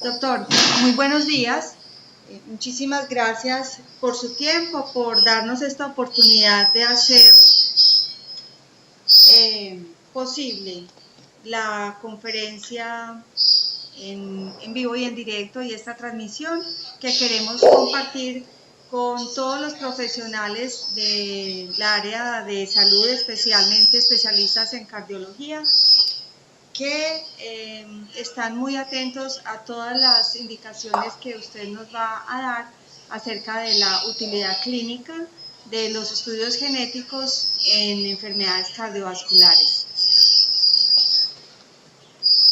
Doctor, muy buenos días. Muchísimas gracias por su tiempo, por darnos esta oportunidad de hacer posible la conferencia en vivo y en directo y esta transmisión que queremos compartir con todos los profesionales del área de salud, especialmente especialistas en cardiología, que están muy atentos a todas las indicaciones que usted nos va a dar acerca de la utilidad clínica de los estudios genéticos en enfermedades cardiovasculares.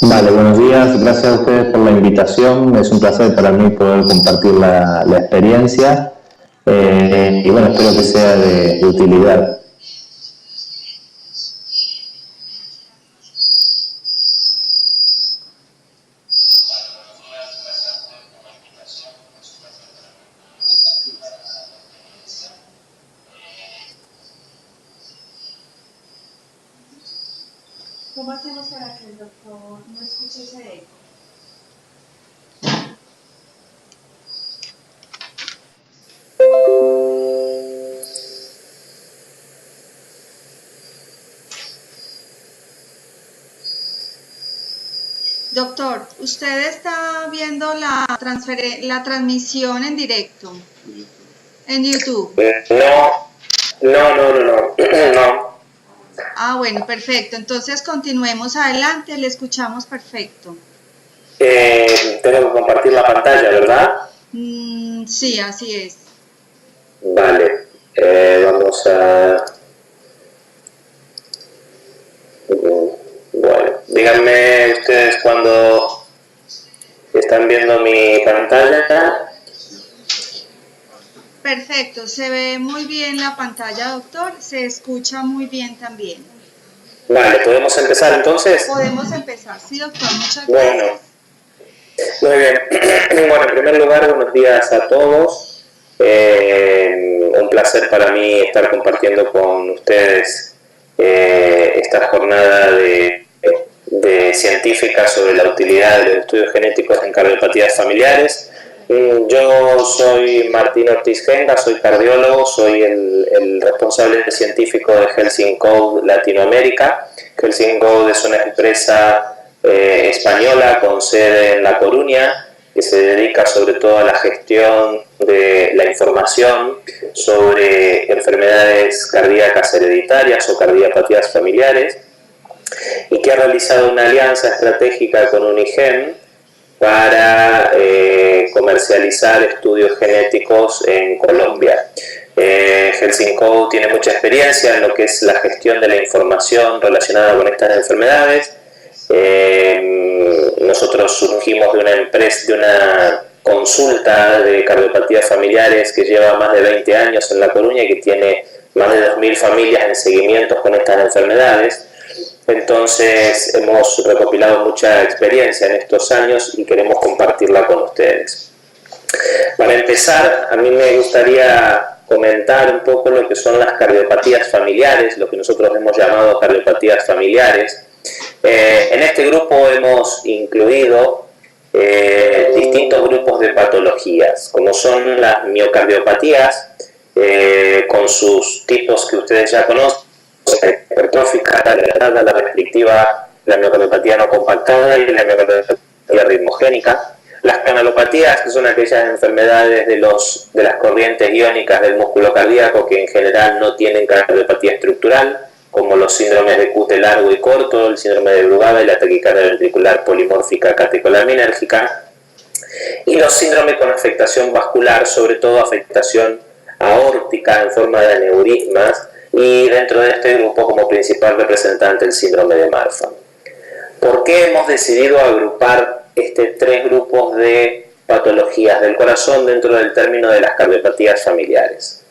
Vale, buenos días. Gracias a ustedes por la invitación. Es un placer para mí poder compartir la experiencia y bueno, espero que sea de utilidad. ¿Cómo hacemos para que el doctor no escuche ese eco? Doctor, usted está viendo la transmisión en directo en YouTube. No. Ah, bueno, perfecto. Entonces continuemos adelante, le escuchamos perfecto. Tengo que compartir la pantalla, ¿verdad? Sí, así es. Vale, vamos a... Bueno, díganme ustedes cuando están viendo mi pantalla. Perfecto, se ve muy bien la pantalla, doctor, se escucha muy bien también. Vale, ¿podemos empezar entonces? Podemos empezar, sí, doctor, muchas gracias. Muy bien. Bueno, en primer lugar, buenos días a todos. Un placer para mí estar compartiendo con ustedes esta jornada de científica sobre la utilidad de los estudios genéticos en cardiopatías familiares. Yo soy Martín Ortiz Genga, soy cardiólogo, soy el responsable científico de Helsing Code Latinoamérica. Helsing Code es una empresa española con sede en La Coruña, que se dedica sobre todo a la gestión de la información sobre enfermedades cardíacas hereditarias o cardiopatías familiares, y que ha realizado una alianza estratégica con Unigem para comercializar estudios genéticos en Colombia. Helsing Code tiene mucha experiencia en lo que es la gestión de la información relacionada con estas enfermedades. Nosotros surgimos de una empresa, de una consulta de cardiopatías familiares que lleva más de 20 años en La Coruña y que tiene más de 2.000 familias en seguimiento con estas enfermedades. Entonces hemos recopilado mucha experiencia en estos años y queremos compartirla con ustedes. Para empezar, a mí me gustaría comentar un poco lo que son las cardiopatías familiares, lo que nosotros hemos llamado cardiopatías familiares. En este grupo hemos incluido distintos grupos de patologías, como son las miocardiopatías, con sus tipos que ustedes ya conocen: la hipertrófica, la dilatada, la restrictiva, la miocardiopatía no compactada y la miocardiopatía ritmogénica. Las canalopatías, que son aquellas enfermedades de las corrientes iónicas del músculo cardíaco que en general no tienen cardiopatía estructural, como los síndromes de QT largo y corto, el síndrome de Brugada y la taquicardia ventricular polimórfica catecolaminérgica, y los síndromes con afectación vascular, sobre todo afectación aórtica en forma de aneurismas, y dentro de este grupo como principal representante el síndrome de Marfan. ¿Por qué hemos decidido agrupar tres grupos de patologías del corazón dentro del término de las cardiopatías familiares?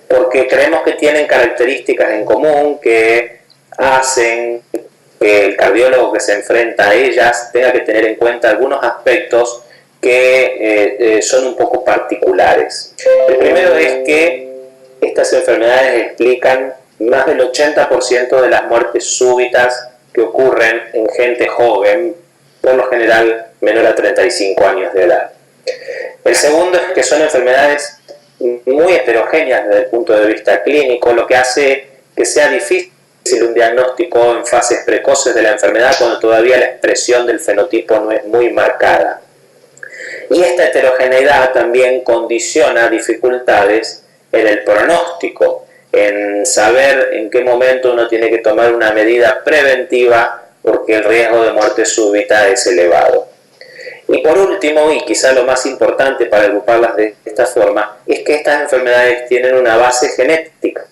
Porque creemos que tienen características en común que hacen que el cardiólogo que se enfrenta a ellas tenga que tener en cuenta algunos aspectos que son un poco particulares. El primero es que estas enfermedades explican más del 80% de las muertes súbitas que ocurren en gente joven, por lo general menor a 35 años de edad. El segundo es que son enfermedades muy heterogéneas desde el punto de vista clínico, lo que hace que sea difícil un diagnóstico en fases precoces de la enfermedad cuando todavía la expresión del fenotipo no es muy marcada. Y esta heterogeneidad también condiciona dificultades en el pronóstico, en saber en qué momento uno tiene que tomar una medida preventiva porque el riesgo de muerte súbita es elevado. Y por último, y quizá lo más importante para agruparlas de esta forma, es que estas enfermedades tienen una base genética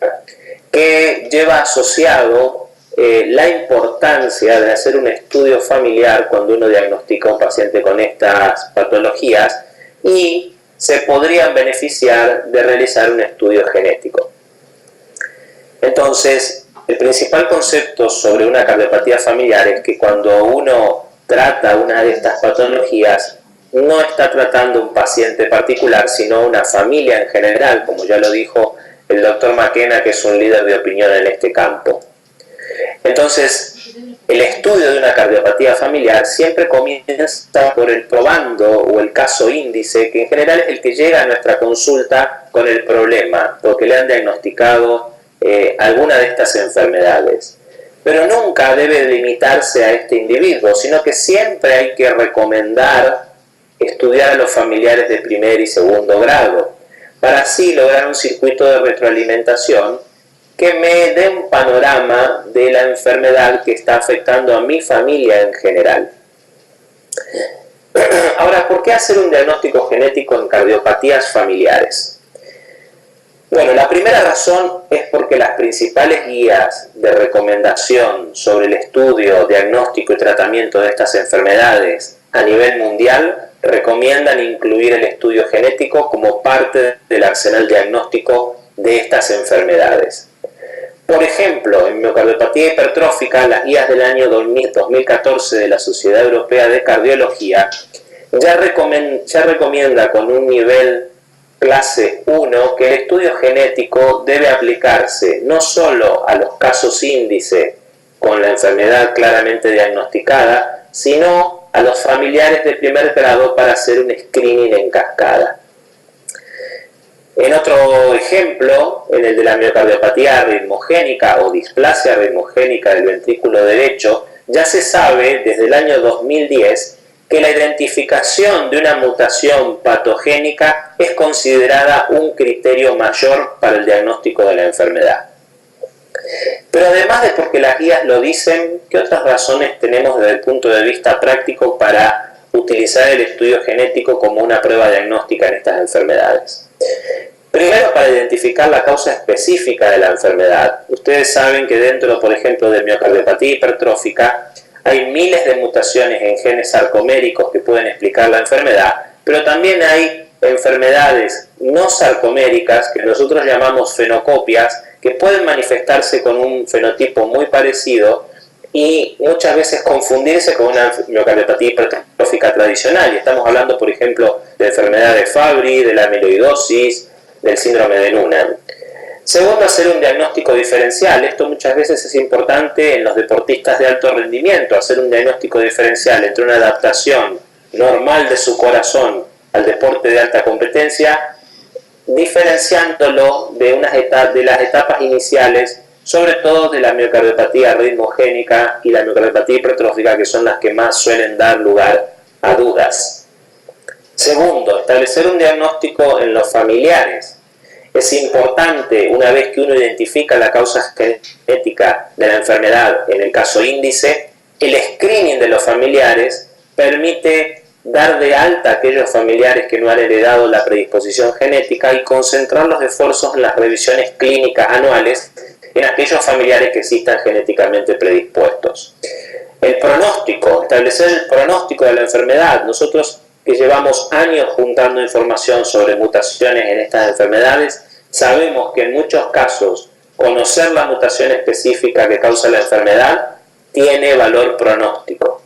que lleva asociado la importancia de hacer un estudio familiar cuando uno diagnostica a un paciente con estas patologías y se podrían beneficiar de realizar un estudio genético. Entonces, el principal concepto sobre una cardiopatía familiar es que cuando uno trata una de estas patologías, no está tratando un paciente particular, sino una familia en general, como ya lo dijo el doctor McKenna, que es un líder de opinión en este campo. Entonces, el estudio de una cardiopatía familiar siempre comienza por el probando o el caso índice, que en general es el que llega a nuestra consulta con el problema, porque le han diagnosticado alguna de estas enfermedades. Pero nunca debe limitarse a este individuo, sino que siempre hay que recomendar estudiar a los familiares de primer y segundo grado, para así lograr un circuito de retroalimentación que me dé un panorama de la enfermedad que está afectando a mi familia en general. Ahora, ¿por qué hacer un diagnóstico genético en cardiopatías familiares? Bueno, la primera razón es porque las principales guías de recomendación sobre el estudio, diagnóstico y tratamiento de estas enfermedades a nivel mundial recomiendan incluir el estudio genético como parte del arsenal diagnóstico de estas enfermedades. Por ejemplo, en miocardiopatía hipertrófica, las guías del año 2014 de la Sociedad Europea de Cardiología ya recomienda con un nivel clase 1 que el estudio genético debe aplicarse no solo a los casos índice con la enfermedad claramente diagnosticada, sino a los familiares de primer grado para hacer un screening en cascada. En otro ejemplo, en el de la miocardiopatía arritmogénica o displasia arritmogénica del ventrículo derecho, ya se sabe desde el año 2010 que la identificación de una mutación patogénica es considerada un criterio mayor para el diagnóstico de la enfermedad. Pero además de porque las guías lo dicen, ¿qué otras razones tenemos desde el punto de vista práctico para utilizar el estudio genético como una prueba diagnóstica en estas enfermedades? Primero, para identificar la causa específica de la enfermedad. Ustedes saben que dentro, por ejemplo, de miocardiopatía hipertrófica, hay miles de mutaciones en genes sarcoméricos que pueden explicar la enfermedad, pero también hay enfermedades no sarcoméricas que nosotros llamamos fenocopias, que pueden manifestarse con un fenotipo muy parecido y muchas veces confundirse con una miocardiopatía hipertrófica tradicional. Y estamos hablando, por ejemplo, de enfermedad de Fabry, de la amiloidosis, del síndrome de Noonan. Segundo, hacer un diagnóstico diferencial. Esto muchas veces es importante en los deportistas de alto rendimiento, hacer un diagnóstico diferencial entre una adaptación normal de su corazón al deporte de alta competencia, diferenciándolo de las etapas iniciales, sobre todo de la miocardiopatía arritmogénica y la miocardiopatía hipertrófica, que son las que más suelen dar lugar a dudas. Segundo, establecer un diagnóstico en los familiares. Es importante, una vez que uno identifica la causa genética de la enfermedad, en el caso índice, el screening de los familiares permite dar de alta a aquellos familiares que no han heredado la predisposición genética y concentrar los esfuerzos en las revisiones clínicas anuales en aquellos familiares que existan genéticamente predispuestos. El pronóstico, establecer el pronóstico de la enfermedad. Nosotros que llevamos años juntando información sobre mutaciones en estas enfermedades, sabemos que en muchos casos conocer la mutación específica que causa la enfermedad tiene valor pronóstico.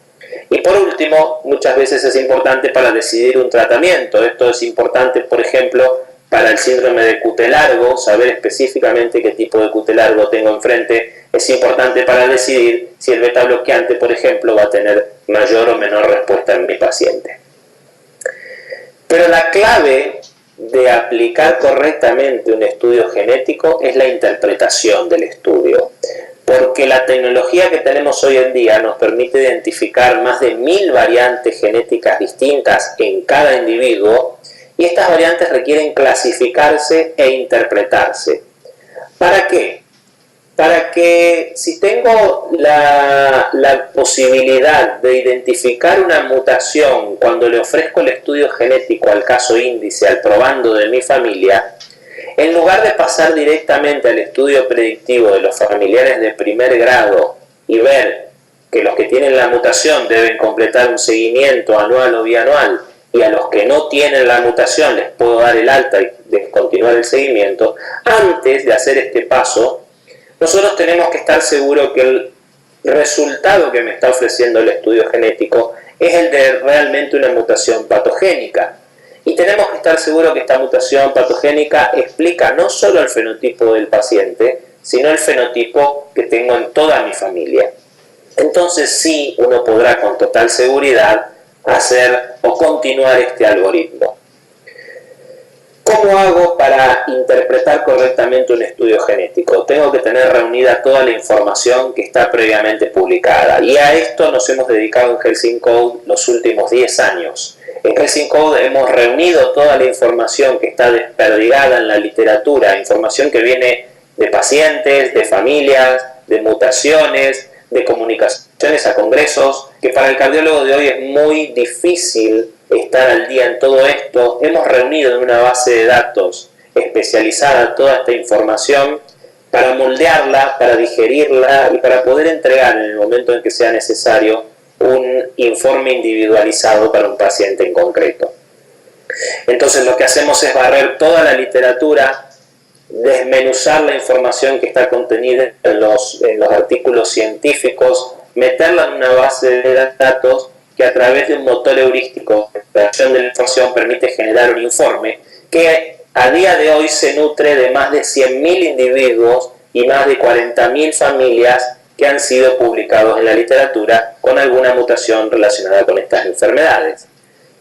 Y por último, muchas veces es importante para decidir un tratamiento. Esto es importante, por ejemplo, para el síndrome de QT largo, saber específicamente qué tipo de QT largo tengo enfrente es importante para decidir si el beta bloqueante, por ejemplo, va a tener mayor o menor respuesta en mi paciente. Pero la clave de aplicar correctamente un estudio genético es la interpretación del estudio, porque la tecnología que tenemos hoy en día nos permite identificar más de 1000 variantes genéticas distintas en cada individuo, y estas variantes requieren clasificarse e interpretarse. ¿Para qué? Para que si tengo la posibilidad de identificar una mutación cuando le ofrezco el estudio genético al caso índice, al probando de mi familia, en lugar de pasar directamente al estudio predictivo de los familiares de primer grado y ver que los que tienen la mutación deben completar un seguimiento anual o bianual, y a los que no tienen la mutación les puedo dar el alta y descontinuar el seguimiento, antes de hacer este paso, nosotros tenemos que estar seguros que el resultado que me está ofreciendo el estudio genético es el de realmente una mutación patogénica. Y tenemos que estar seguros que esta mutación patogénica explica no solo el fenotipo del paciente, sino el fenotipo que tengo en toda mi familia. Entonces sí, uno podrá con total seguridad hacer o continuar este algoritmo. ¿Cómo hago para interpretar correctamente un estudio genético? Tengo que tener reunida toda la información que está previamente publicada, y a esto nos hemos dedicado en Health in Code los últimos 10 años. En Health in Code hemos reunido toda la información que está desperdigada en la literatura, información que viene de pacientes, de familias, de mutaciones, de comunicaciones a congresos, que para el cardiólogo de hoy es muy difícil estar al día en todo esto. Hemos reunido en una base de datos especializada toda esta información para moldearla, para digerirla y para poder entregar en el momento en que sea necesario un informe individualizado para un paciente en concreto. Entonces lo que hacemos es barrer toda la literatura, desmenuzar la información que está contenida en los artículos científicos, meterla en una base de datos que a través de un motor heurístico de extracción de la información permite generar un informe que a día de hoy se nutre de más de 100.000 individuos y más de 40.000 familias que han sido publicados en la literatura con alguna mutación relacionada con estas enfermedades.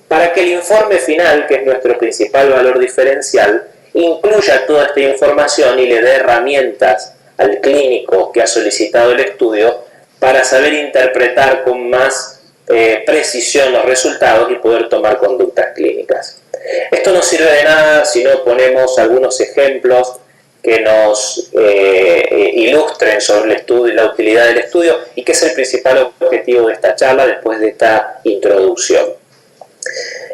Para que el informe final, que es nuestro principal valor diferencial, incluya toda esta información y le dé herramientas al clínico que ha solicitado el estudio para saber interpretar con más precisión los resultados y poder tomar conductas clínicas. Esto no sirve de nada si no ponemos algunos ejemplos que nos ilustren sobre el estudio y la utilidad del estudio, y que es el principal objetivo de esta charla después de esta introducción.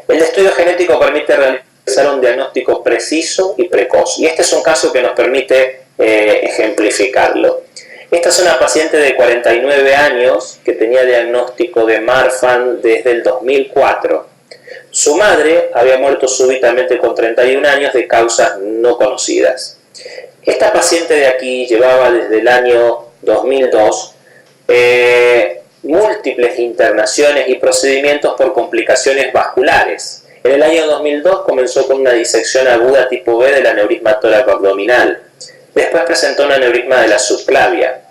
El estudio genético permite realizar un diagnóstico preciso y precoz, y este es un caso que nos permite ejemplificarlo. Esta es una paciente de 49 años que tenía diagnóstico de Marfan desde el 2004. Su madre había muerto súbitamente con 31 años de causas no conocidas. Esta paciente de aquí llevaba desde el año 2002 múltiples internaciones y procedimientos por complicaciones vasculares. En el año 2002 comenzó con una disección aguda tipo B del aneurisma tóraco-abdominal. Después presentó un aneurisma de la subclavia.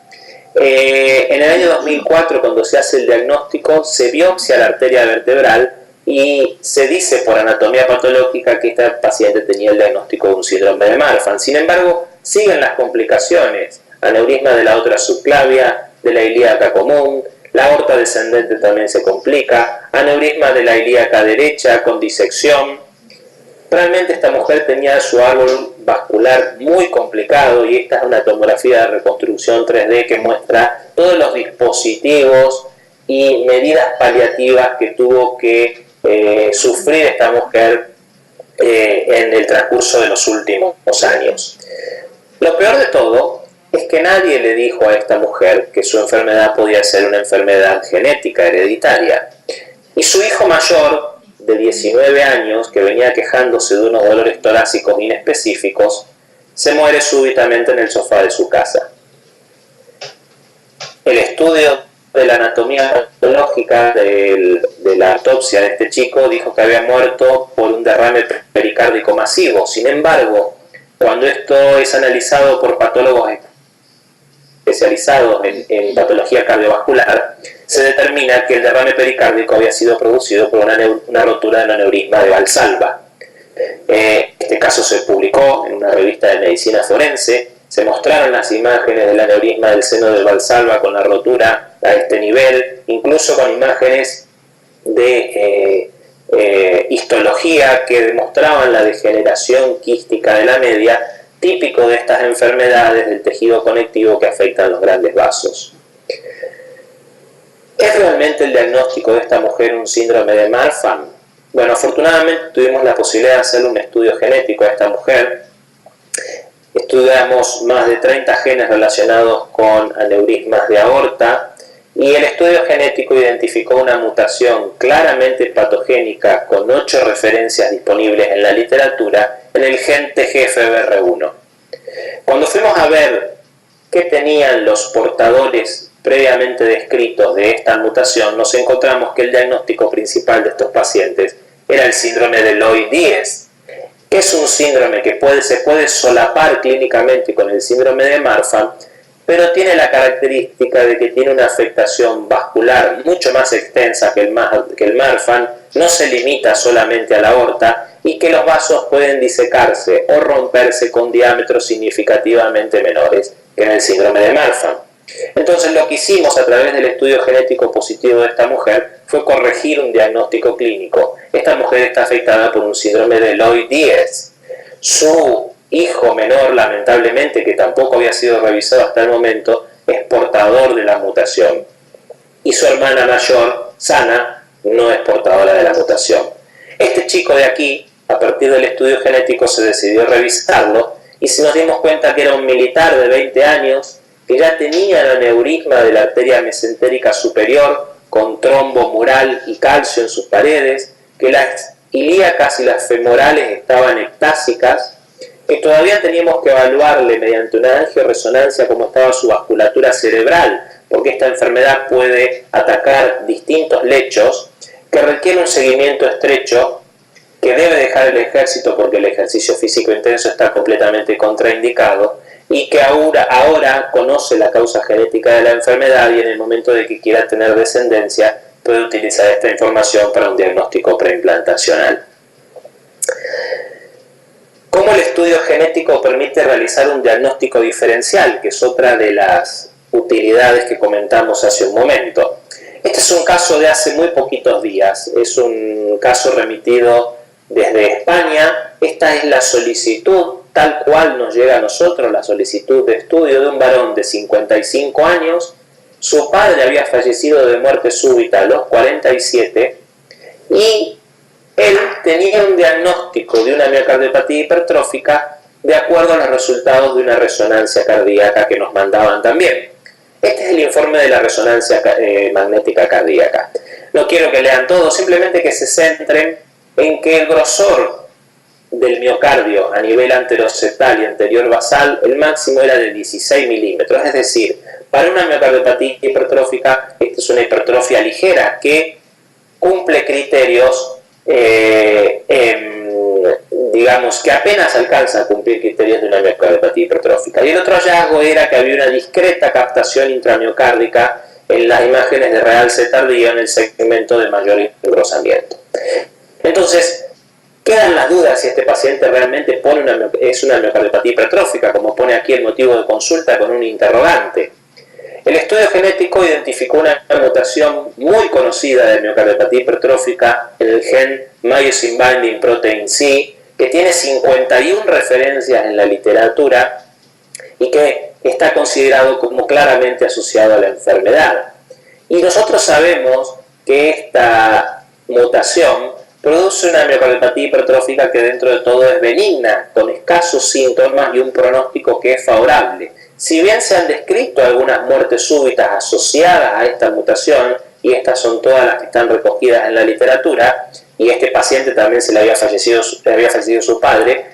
En el año 2004, cuando se hace el diagnóstico, se biopsia la arteria vertebral y se dice por anatomía patológica que esta paciente tenía el diagnóstico de un síndrome de Marfan. Sin embargo, siguen las complicaciones: aneurisma de la otra subclavia, de la ilíaca común, la aorta descendente también se complica, aneurisma de la ilíaca derecha con disección. Realmente esta mujer tenía su árbol vascular muy complicado, y esta es una tomografía de reconstrucción 3D que muestra todos los dispositivos y medidas paliativas que tuvo que sufrir esta mujer en el transcurso de los últimos años. Lo peor de todo es que nadie le dijo a esta mujer que su enfermedad podía ser una enfermedad genética hereditaria. Y su hijo mayor, de 19 años, que venía quejándose de unos dolores torácicos inespecíficos, se muere súbitamente en el sofá de su casa. El estudio de la anatomía patológica de la autopsia de este chico, dijo que había muerto por un derrame pericárdico masivo. Sin embargo, cuando esto es analizado por patólogos especializados en patología cardiovascular, se determina que el derrame pericárdico había sido producido por una rotura de un aneurisma de Valsalva. Este caso se publicó en una revista de medicina forense. Se mostraron las imágenes del aneurisma del seno de Valsalva con la rotura a este nivel, incluso con imágenes de histología que demostraban la degeneración quística de la media, típico de estas enfermedades del tejido conectivo que afectan los grandes vasos. ¿Es realmente el diagnóstico de esta mujer un síndrome de Marfan? Bueno, afortunadamente tuvimos la posibilidad de hacer un estudio genético a esta mujer. Estudiamos más de 30 genes relacionados con aneurismas de aorta y el estudio genético identificó una mutación claramente patogénica con 8 referencias disponibles en la literatura en el gen TGFBR1. Cuando fuimos a ver qué tenían los portadores previamente descritos de esta mutación, nos encontramos que el diagnóstico principal de estos pacientes era el síndrome de Loeys-Dietz, que es un síndrome que se puede solapar clínicamente con el síndrome de Marfan, pero tiene la característica de que tiene una afectación vascular mucho más extensa que el Marfan, no se limita solamente a la aorta y que los vasos pueden disecarse o romperse con diámetros significativamente menores que en el síndrome de Marfan. Entonces lo que hicimos a través del estudio genético positivo de esta mujer fue corregir un diagnóstico clínico. Esta mujer está afectada por un síndrome de Loeys-Dietz. Su hijo menor, lamentablemente, que tampoco había sido revisado hasta el momento, es portador de la mutación. Y su hermana mayor, Sana, no es portadora de la mutación. Este chico de aquí, a partir del estudio genético, se decidió revisarlo y nos dimos cuenta que era un militar de 20 años, que ya tenía el aneurisma de la arteria mesentérica superior con trombo mural y calcio en sus paredes, que las ilíacas y las femorales estaban ectásicas, que todavía teníamos que evaluarle mediante una angioresonancia cómo estaba su vasculatura cerebral, porque esta enfermedad puede atacar distintos lechos, que requiere un seguimiento estrecho, que debe dejar el ejército porque el ejercicio físico intenso está completamente contraindicado, y que ahora conoce la causa genética de la enfermedad y en el momento de que quiera tener descendencia puede utilizar esta información para un diagnóstico preimplantacional. ¿Cómo el estudio genético permite realizar un diagnóstico diferencial? Que es otra de las utilidades que comentamos hace un momento. Este es un caso de hace muy poquitos días, es un caso remitido desde España. Esta es la solicitud tal cual nos llega a nosotros, la solicitud de estudio de un varón de 55 años. Su padre había fallecido de muerte súbita a los 47 y él tenía un diagnóstico de una miocardiopatía hipertrófica de acuerdo a los resultados de una resonancia cardíaca que nos mandaban también. Este es el informe de la resonancia magnética cardíaca. No quiero que lean todo, simplemente que se centren en que el grosor del miocardio a nivel anteroseptal y anterior basal, el máximo era de 16 milímetros, es decir, para una miocardiopatía hipertrófica, esta es una hipertrofia ligera que cumple criterios, digamos, que apenas alcanza a cumplir criterios de una miocardiopatía hipertrófica. Y el otro hallazgo era que había una discreta captación intramiocárdica en las imágenes de realce tardío en el segmento de mayor engrosamiento. Entonces, quedan las dudas si este paciente realmente es una miocardiopatía hipertrófica, como pone aquí el motivo de consulta con un interrogante. El estudio genético identificó una mutación muy conocida de miocardiopatía hipertrófica en el gen Myosin Binding Protein C, que tiene 51 referencias en la literatura y que está considerado como claramente asociado a la enfermedad. Y nosotros sabemos que esta mutación produce una miocardiopatía hipertrófica que dentro de todo es benigna, con escasos síntomas y un pronóstico que es favorable. Si bien se han descrito algunas muertes súbitas asociadas a esta mutación, y estas son todas las que están recogidas en la literatura, y este paciente también le había fallecido su padre,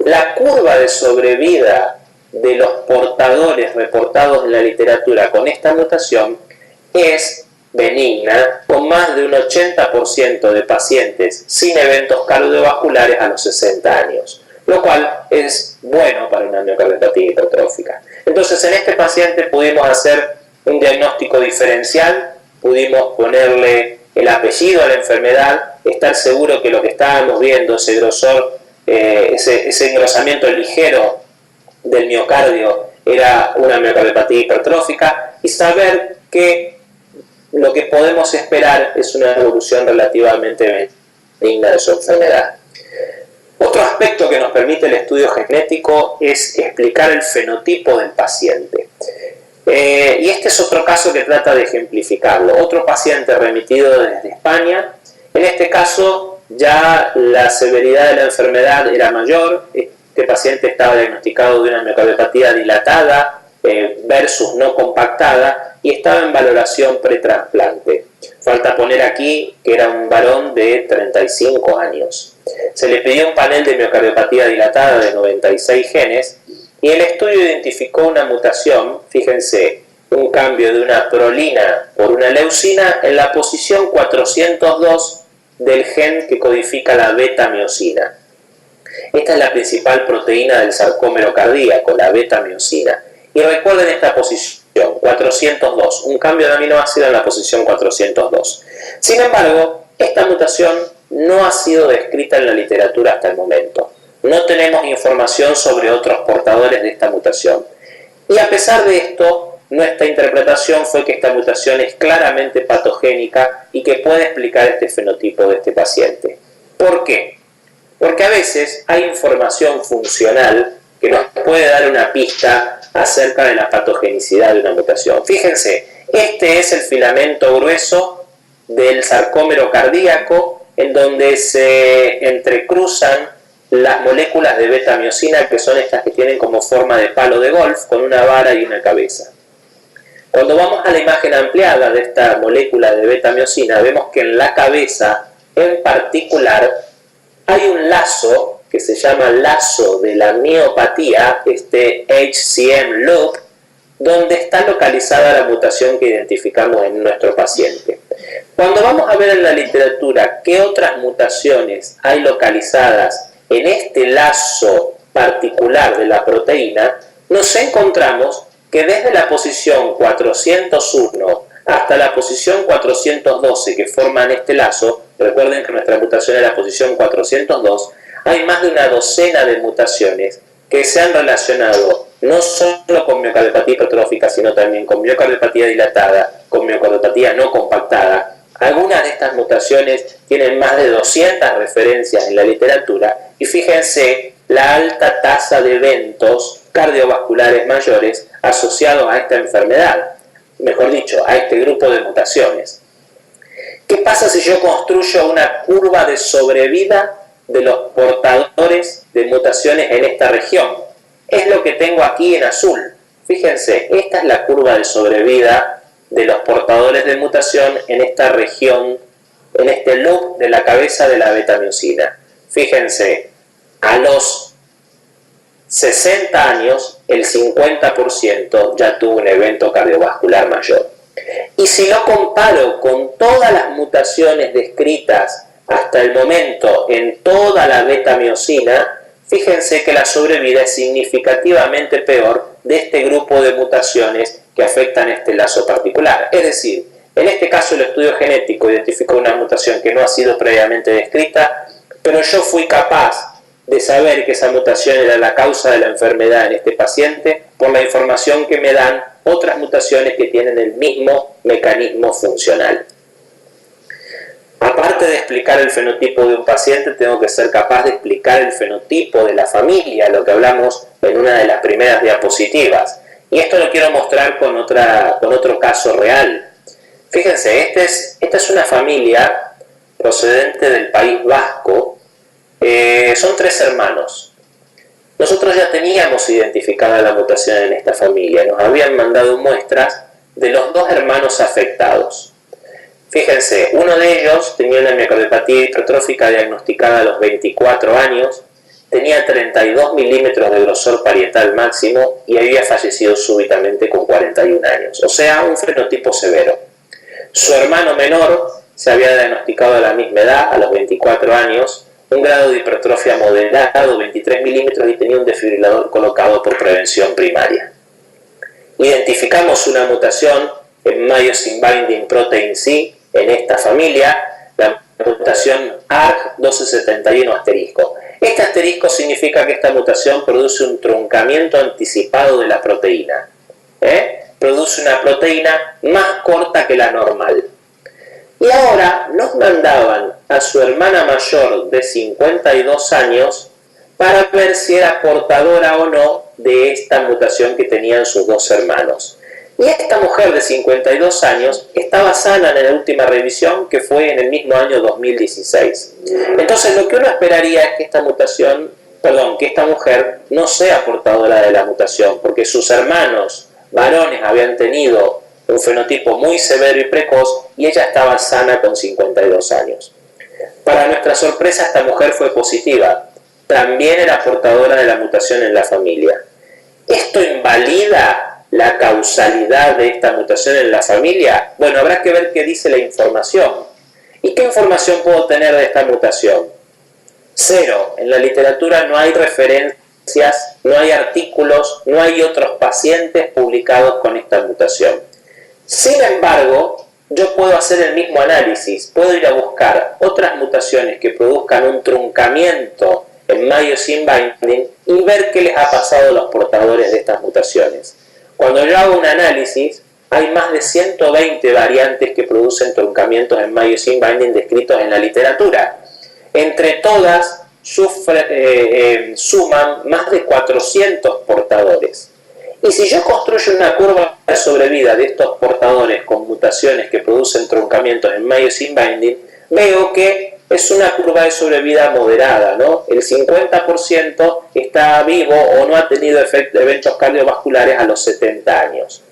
la curva de sobrevida de los portadores reportados en la literatura con esta mutación es benigna, con más de un 80% de pacientes sin eventos cardiovasculares a los 60 años, lo cual es bueno para una miocardiopatía hipertrófica. Entonces, en este paciente pudimos hacer un diagnóstico diferencial, pudimos ponerle el apellido a la enfermedad, estar seguro que lo que estábamos viendo, ese grosor, ese engrosamiento ligero del miocardio, era una miocardiopatía hipertrófica, y saber que lo que podemos esperar es una evolución relativamente benigna de su enfermedad. Otro aspecto que nos permite el estudio genético es explicar el fenotipo del paciente. Y este es otro caso que trata de ejemplificarlo. Otro paciente remitido desde España. En este caso ya la severidad de la enfermedad era mayor. Este paciente estaba diagnosticado de una miocardiopatía dilatada versus no compactada y estaba en valoración pretrasplante. Falta poner aquí que era un varón de 35 años. Se le pidió un panel de miocardiopatía dilatada de 96 genes y el estudio identificó una mutación, fíjense, un cambio de una prolina por una leucina en la posición 402 del gen que codifica la beta-miosina. Esta es la principal proteína del sarcómero cardíaco, la beta-miosina. Y recuerden esta posición, 402, un cambio de aminoácido en la posición 402. Sin embargo, esta mutación no ha sido descrita en la literatura hasta el momento. No tenemos información sobre otros portadores de esta mutación. Y a pesar de esto, nuestra interpretación fue que esta mutación es claramente patogénica y que puede explicar este fenotipo de este paciente. ¿Por qué? Porque a veces hay información funcional que nos puede dar una pista acerca de la patogenicidad de una mutación. Fíjense, este es el filamento grueso del sarcómero cardíaco en donde se entrecruzan las moléculas de beta-miosina, que son estas que tienen como forma de palo de golf con una vara y una cabeza. Cuando vamos a la imagen ampliada de esta molécula de beta-miosina, vemos que en la cabeza en particular hay un lazo que se llama lazo de la miopatía, este HCM loop, donde está localizada la mutación que identificamos en nuestro paciente. Cuando vamos a ver en la literatura qué otras mutaciones hay localizadas en este lazo particular de la proteína, nos encontramos que desde la posición 401 hasta la posición 412 que forman este lazo, recuerden que nuestra mutación es la posición 402, hay más de una docena de mutaciones que se han relacionado no solo con miocardiopatía hipertrófica, sino también con miocardiopatía dilatada, con miocardiopatía no compactada. Algunas de estas mutaciones tienen más de 200 referencias en la literatura y fíjense la alta tasa de eventos cardiovasculares mayores asociados a esta enfermedad, mejor dicho, a este grupo de mutaciones. ¿Qué pasa si yo construyo una curva de sobrevida de los portadores de mutaciones en esta región? Es lo que tengo aquí en azul. Fíjense, esta es la curva de sobrevida de los portadores de mutación en esta región, en este loop de la cabeza de la beta-miosina. Fíjense, a los 60 años, el 50% ya tuvo un evento cardiovascular mayor. Y si lo comparo con todas las mutaciones descritas hasta el momento en toda la beta-miosina, fíjense que la sobrevida es significativamente peor de este grupo de mutaciones que afectan este lazo particular. Es decir, en este caso el estudio genético identificó una mutación que no ha sido previamente descrita, pero yo fui capaz de saber que esa mutación era la causa de la enfermedad en este paciente por la información que me dan otras mutaciones que tienen el mismo mecanismo funcional. Aparte de explicar el fenotipo de un paciente, tengo que ser capaz de explicar el fenotipo de la familia, lo que hablamos en una de las primeras diapositivas. Y esto lo quiero mostrar con otro caso real. Fíjense, esta es una familia procedente del País Vasco. Son 3 hermanos. Nosotros ya teníamos identificada la mutación en esta familia. Nos habían mandado muestras de los 2 hermanos afectados. Fíjense, uno de ellos tenía una miocardiopatía hipertrófica diagnosticada a los 24 años, tenía 32 milímetros de grosor parietal máximo y había fallecido súbitamente con 41 años. O sea, un fenotipo severo. Su hermano menor se había diagnosticado a la misma edad, a los 24 años, un grado de hipertrofia moderado, 23 milímetros, y tenía un desfibrilador colocado por prevención primaria. Identificamos una mutación en Myosin Binding Protein C en esta familia, la mutación ARG1271 asterisco. Este asterisco significa que esta mutación produce un truncamiento anticipado de la proteína. Produce una proteína más corta que la normal. Y ahora nos mandaban a su hermana mayor de 52 años para ver si era portadora o no de esta mutación que tenían sus dos hermanos. Y esta mujer de 52 años estaba sana en la última revisión, que fue en el mismo año 2016. Entonces lo que uno esperaría es que esta mujer no sea portadora de la mutación, porque sus hermanos varones habían tenido un fenotipo muy severo y precoz y ella estaba sana con 52 años. Para nuestra sorpresa, esta mujer fue positiva. También era portadora de la mutación en la familia. ¿Esto invalida la causalidad de esta mutación en la familia? Bueno, habrá que ver qué dice la información. ¿Y qué información puedo tener de esta mutación? Cero. En la literatura no hay referencias, no hay artículos, no hay otros pacientes publicados con esta mutación. Sin embargo, yo puedo hacer el mismo análisis, puedo ir a buscar otras mutaciones que produzcan un truncamiento en Myosin Binding y ver qué les ha pasado a los portadores de estas mutaciones. Cuando yo hago un análisis, hay más de 120 variantes que producen truncamientos en Myosin Binding descritos en la literatura. Entre todas, suman más de 400 portadores. Y si yo construyo una curva de sobrevida de estos portadores con mutaciones que producen truncamientos en Myosin Binding, veo que es una curva de sobrevida moderada, ¿no? El 50% está vivo o no ha tenido eventos cardiovasculares a los 70 años.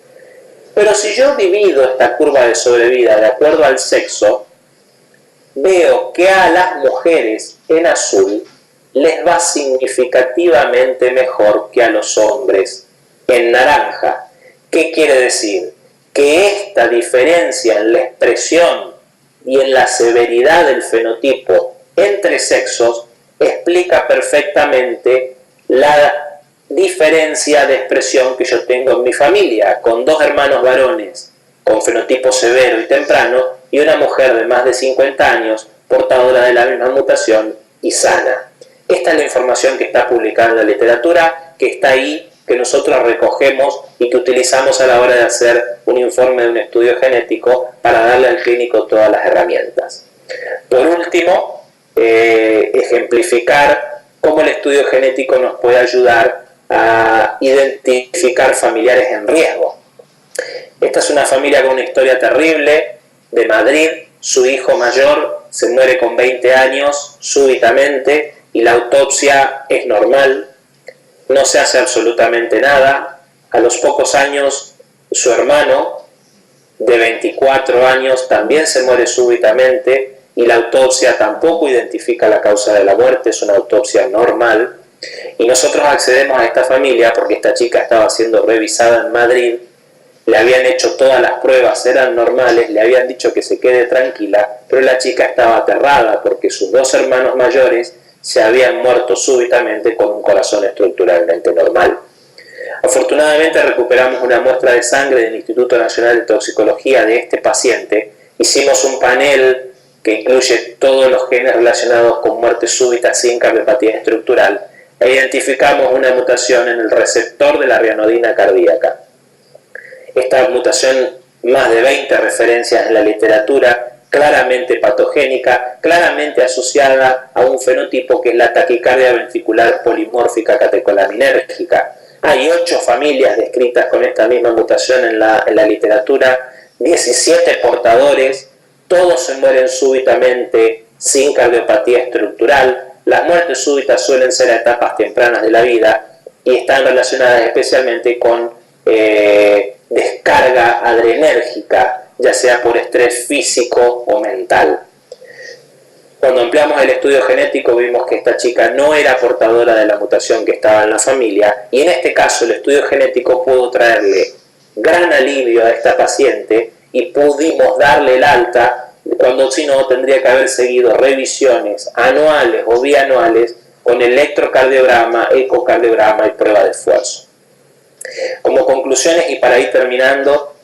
Pero si yo divido esta curva de sobrevida de acuerdo al sexo, veo que a las mujeres en azul les va significativamente mejor que a los hombres en naranja. ¿Qué quiere decir? Que esta diferencia en la expresión y en la severidad del fenotipo entre sexos explica perfectamente la diferencia de expresión que yo tengo en mi familia, con dos hermanos varones con fenotipo severo y temprano y una mujer de más de 50 años portadora de la misma mutación y sana. Esta es la información que está publicada en la literatura, que está ahí, que nosotros recogemos y que utilizamos a la hora de hacer un informe de un estudio genético para darle al clínico todas las herramientas. Por último, ejemplificar cómo el estudio genético nos puede ayudar a identificar familiares en riesgo. Esta es una familia con una historia terrible de Madrid. Su hijo mayor se muere con 20 años súbitamente y la autopsia es normal. No se hace absolutamente nada. A los pocos años, su hermano, de 24 años, también se muere súbitamente y la autopsia tampoco identifica la causa de la muerte, es una autopsia normal. Y nosotros accedemos a esta familia porque esta chica estaba siendo revisada en Madrid, le habían hecho todas las pruebas, eran normales, le habían dicho que se quede tranquila, pero la chica estaba aterrada porque sus dos hermanos mayores se habían muerto súbitamente con un corazón estructuralmente normal. Afortunadamente recuperamos una muestra de sangre del Instituto Nacional de Toxicología de este paciente, hicimos un panel que incluye todos los genes relacionados con muerte súbita sin cardiopatía estructural e identificamos una mutación en el receptor de la rianodina cardíaca. Esta mutación, más de 20 referencias en la literatura, claramente patogénica, claramente asociada a un fenotipo que es la taquicardia ventricular polimórfica catecolaminérgica. Hay 8 familias descritas con esta misma mutación en la literatura, 17 portadores, todos se mueren súbitamente sin cardiopatía estructural. Las muertes súbitas suelen ser a etapas tempranas de la vida y están relacionadas especialmente con descarga adrenérgica, ya sea por estrés físico o mental. Cuando ampliamos el estudio genético vimos que esta chica no era portadora de la mutación que estaba en la familia y en este caso el estudio genético pudo traerle gran alivio a esta paciente y pudimos darle el alta, cuando si no tendría que haber seguido revisiones anuales o bianuales con electrocardiograma, ecocardiograma y prueba de esfuerzo. Como conclusiones y para ir terminando,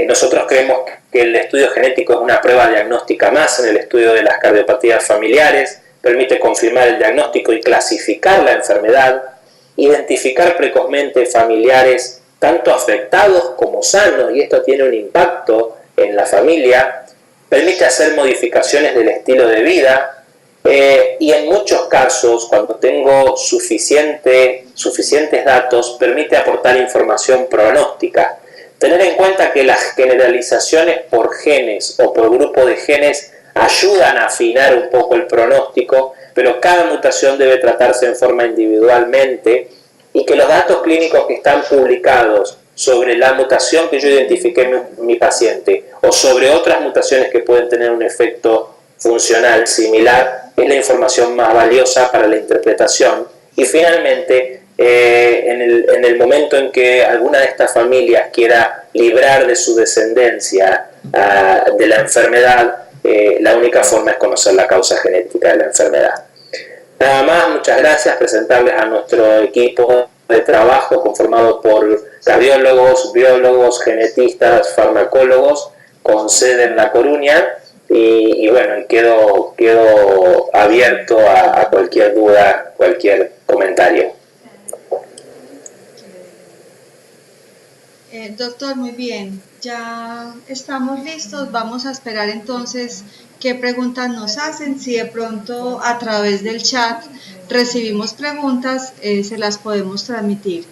nosotros creemos que el estudio genético es una prueba diagnóstica más en el estudio de las cardiopatías familiares, permite confirmar el diagnóstico y clasificar la enfermedad, identificar precozmente familiares tanto afectados como sanos, y esto tiene un impacto en la familia, permite hacer modificaciones del estilo de vida, y en muchos casos, cuando tengo suficientes datos, permite aportar información pronóstica. Tener en cuenta que las generalizaciones por genes o por grupo de genes ayudan a afinar un poco el pronóstico, pero cada mutación debe tratarse en forma individualmente, y que los datos clínicos que están publicados sobre la mutación que yo identifiqué en mi paciente o sobre otras mutaciones que pueden tener un efecto funcional similar es la información más valiosa para la interpretación. Y finalmente, en el momento en que alguna de estas familias quiera librar de su descendencia de la enfermedad, la única forma es conocer la causa genética de la enfermedad. Nada más, muchas gracias, presentarles a nuestro equipo de trabajo conformado por cardiólogos, biólogos, genetistas, farmacólogos, con sede en La Coruña, y bueno, quedo abierto a cualquier duda, cualquier comentario. Doctor, muy bien, ya estamos listos. Vamos a esperar entonces qué preguntas nos hacen. Si de pronto a través del chat recibimos preguntas, se las podemos transmitir.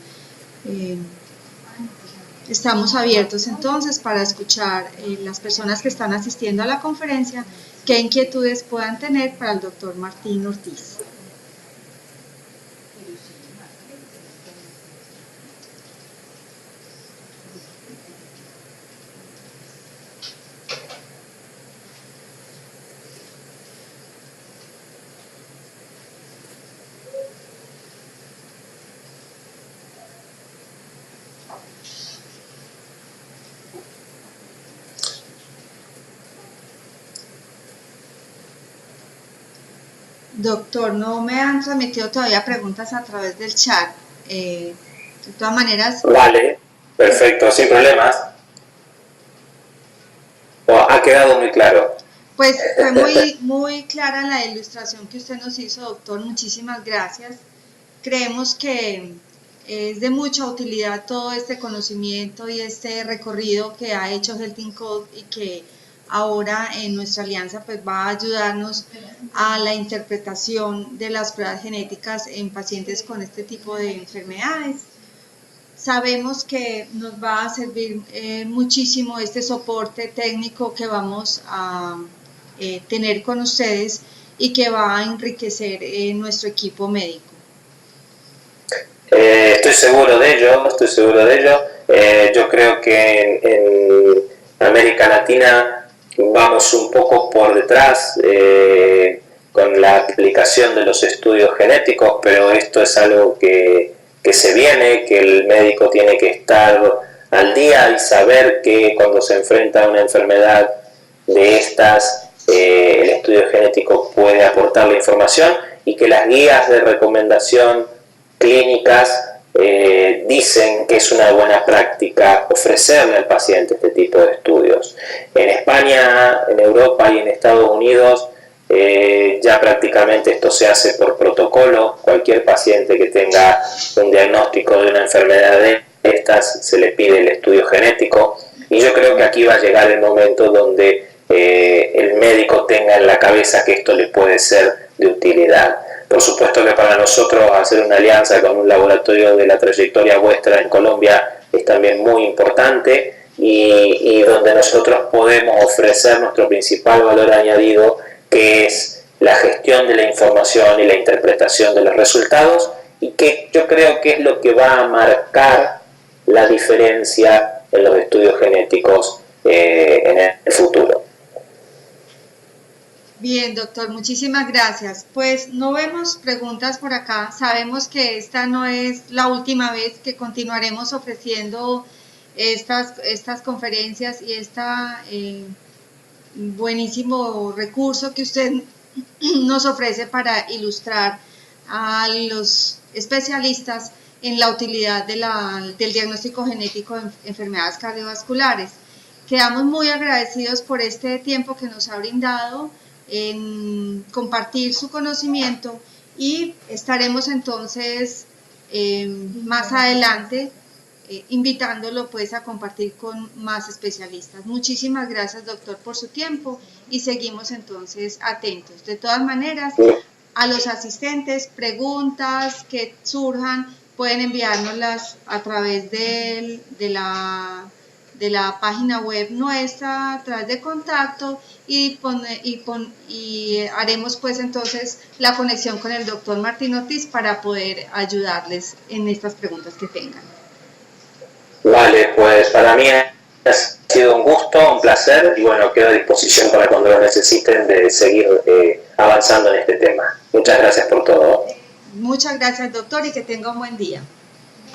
Estamos abiertos entonces para escuchar las personas que están asistiendo a la conferencia, qué inquietudes puedan tener para el doctor Martín Ortiz. Doctor, no me han transmitido todavía preguntas a través del chat. De todas maneras... Vale, perfecto, sin problemas. Ha quedado muy claro. Pues fue muy clara la ilustración que usted nos hizo, doctor. Muchísimas gracias. Creemos que es de mucha utilidad todo este conocimiento y este recorrido que ha hecho Health in Code, y que ahora en nuestra alianza pues va a ayudarnos a la interpretación de las pruebas genéticas en pacientes con este tipo de enfermedades. Sabemos que nos va a servir muchísimo este soporte técnico que vamos a tener con ustedes, y que va a enriquecer nuestro equipo médico. Estoy seguro de ello. Yo creo que en América Latina vamos un poco por detrás con la aplicación de los estudios genéticos, pero esto es algo que se viene, que el médico tiene que estar al día y saber que cuando se enfrenta a una enfermedad de estas, el estudio genético puede aportar la información, y que las guías de recomendación clínicas dicen que es una buena práctica ofrecerle al paciente este tipo de estudios. En España, en Europa y en Estados Unidos ya prácticamente esto se hace por protocolo. Cualquier paciente que tenga un diagnóstico de una enfermedad de estas se le pide el estudio genético, y yo creo que aquí va a llegar el momento donde el médico tenga en la cabeza que esto le puede ser de utilidad. Por supuesto que para nosotros hacer una alianza con un laboratorio de la trayectoria vuestra en Colombia es también muy importante, y donde nosotros podemos ofrecer nuestro principal valor añadido, que es la gestión de la información y la interpretación de los resultados, y que yo creo que es lo que va a marcar la diferencia en los estudios genéticos en el futuro. Bien, doctor, muchísimas gracias. Pues no vemos preguntas por acá. Sabemos que esta no es la última vez, que continuaremos ofreciendo estas conferencias y buenísimo recurso que usted nos ofrece para ilustrar a los especialistas en la utilidad del diagnóstico genético de enfermedades cardiovasculares. Quedamos muy agradecidos por este tiempo que nos ha brindado en compartir su conocimiento y estaremos entonces más adelante invitándolo pues a compartir con más especialistas. Muchísimas gracias, doctor, por su tiempo y seguimos entonces atentos. De todas maneras, a los asistentes, preguntas que surjan, pueden enviárnoslas a través de la página web nuestra, a través de contacto y haremos pues entonces la conexión con el doctor Martín Ortiz para poder ayudarles en estas preguntas que tengan. Vale, pues para mí ha sido un gusto, un placer y bueno, quedo a disposición para cuando lo necesiten de seguir avanzando en este tema. Muchas gracias por todo. Muchas gracias, doctor, y que tenga un buen día.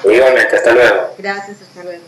Igualmente, hasta luego. Gracias, hasta luego.